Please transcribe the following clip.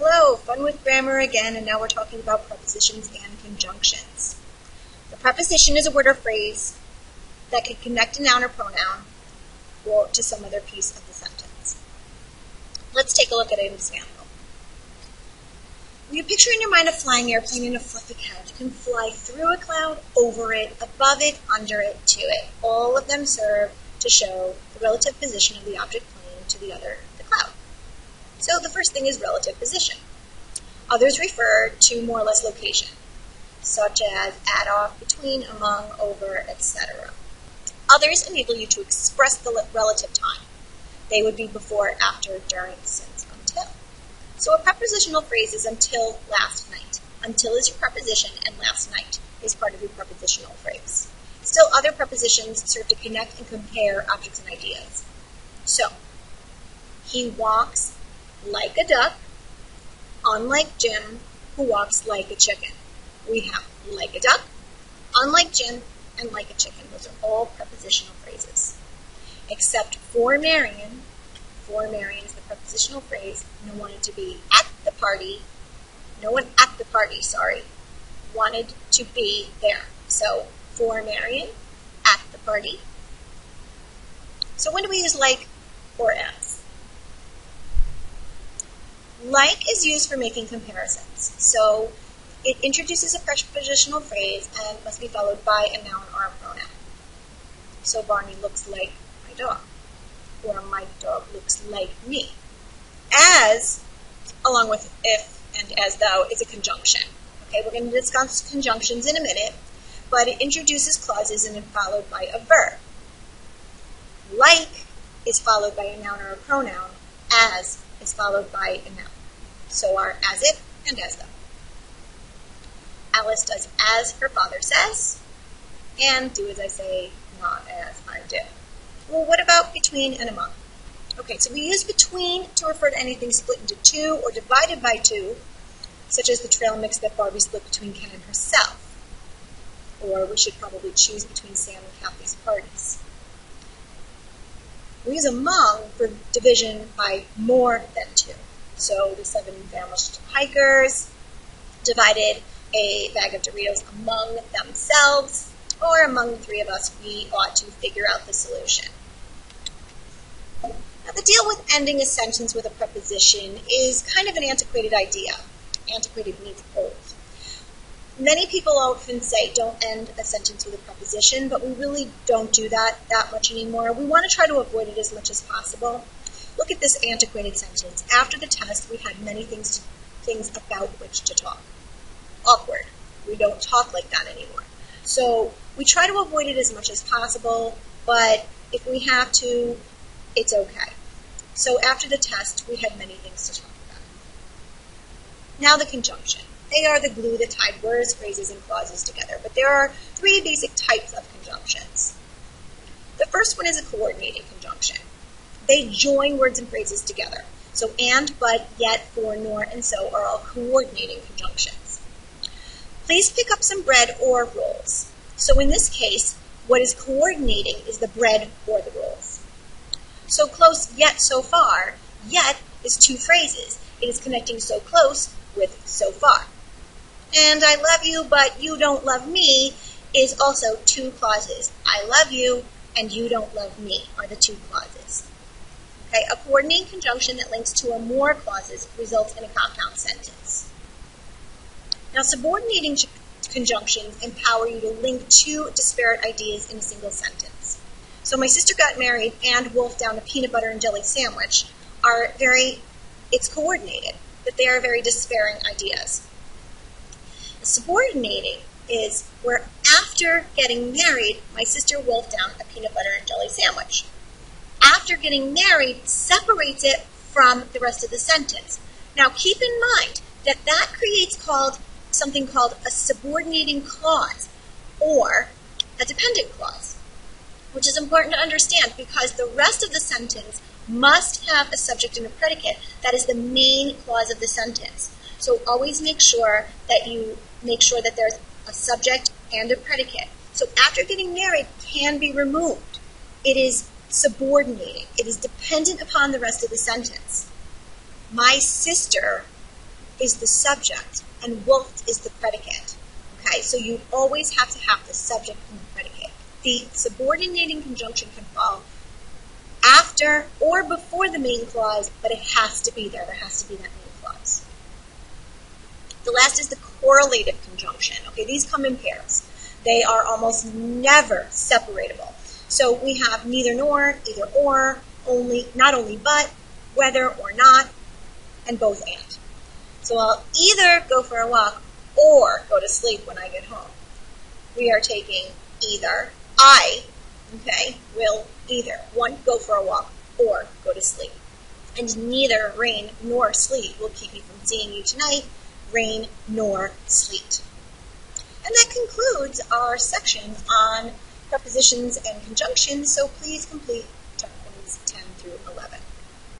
Hello, fun with grammar again, and now we're talking about prepositions and conjunctions. The preposition is a word or phrase that can connect a noun or pronoun or to some other piece of the sentence. Let's take a look at an example. When you picture in your mind a flying airplane in a fluffy cloud, you can fly through a cloud, over it, above it, under it, to it. All of them serve to show the relative position of the object plane to the cloud. So the first thing is relative position. Others refer to more or less location, such as at, off, between, among, over, etc. Others enable you to express the relative time. They would be before, after, during, since, until. So a prepositional phrase is until last night. Until is your preposition, and last night is part of your prepositional phrase. Still, other prepositions serve to connect and compare objects and ideas. So, he walks like a duck, unlike Jim, who walks like a chicken. We have like a duck, unlike Jim, and like a chicken. Those are all prepositional phrases. Except for Marion. For Marion is the prepositional phrase. No one wanted to be at the party. No one at the party, wanted to be there. So, for Marion, at the party. So when do we use like or as? Like is used for making comparisons. So it introduces a prepositional phrase and must be followed by a noun or a pronoun. So Barney looks like my dog, or my dog looks like me. As, along with if and as though, is a conjunction. Okay, we're going to discuss conjunctions in a minute, but it introduces clauses and is followed by a verb. Like is followed by a noun or a pronoun. As is followed by a noun. So are as if and as though. Alice does as her father says, and do as I say, not as I do. Well, what about between and among? Okay, so we use between to refer to anything split into two or divided by two, such as the trail mix that Barbie split between Ken and herself. Or we should probably choose between Sam and Kathy's parties. We use among for division by more than two. So the 7 famished hikers divided a bag of Doritos among themselves, or among the 3 of us, we ought to figure out the solution. Now, the deal with ending a sentence with a preposition is kind of an antiquated idea. Antiquated means old. Many people often say don't end a sentence with a preposition, but we really don't do that much anymore. We want to try to avoid it as much as possible. Look at this antiquated sentence. After the test, we had many things about which to talk. Awkward. We don't talk like that anymore. So we try to avoid it as much as possible, but if we have to, it's okay. So after the test, we had many things to talk about. Now the conjunction. They are the glue that tied words, phrases, and clauses together. But there are 3 basic types of conjunctions. The first one is a coordinating conjunction. They join words and phrases together. So and, but, yet, for, nor, and so are all coordinating conjunctions. Please pick up some bread or rolls. So in this case, what is coordinating is the bread or the rolls. So close, yet so far. Yet is 2 phrases. It is connecting so close with so far. And I love you, but you don't love me is also 2 clauses. I love you, and you don't love me are the 2 clauses. Okay, a coordinating conjunction that links 2 or more clauses results in a compound sentence. Now, subordinating conjunctions empower you to link 2 disparate ideas in a single sentence. So my sister got married and wolfed down a peanut butter and jelly sandwich it's coordinated, but they are very despairing ideas. Subordinating is where after getting married, my sister wolfed down a peanut butter and jelly sandwich. After getting married separates it from the rest of the sentence. Now keep in mind that creates something called a subordinating clause or a dependent clause, which is important to understand because the rest of the sentence must have a subject and a predicate. That is the main clause of the sentence. So always make sure that there's a subject and a predicate. So after getting married can be removed. It is subordinating. It is dependent upon the rest of the sentence. My sister is the subject and wolfed is the predicate. Okay, so you always have to have the subject and the predicate. The subordinating conjunction can fall after or before the main clause, but it has to be there. There has to be that main clause. The last is the correlative conjunction. Okay, these come in pairs. They are almost never separatable. So we have neither nor, either or, only, not only but, whether or not, and both and. So I'll either go for a walk or go to sleep when I get home. We are taking either. I, okay, will either, one, go for a walk or go to sleep. And neither rain nor sleet will keep me from seeing you tonight, rain nor sleet. And that concludes our section on prepositions and conjunctions, so please complete chapters 10 through 11.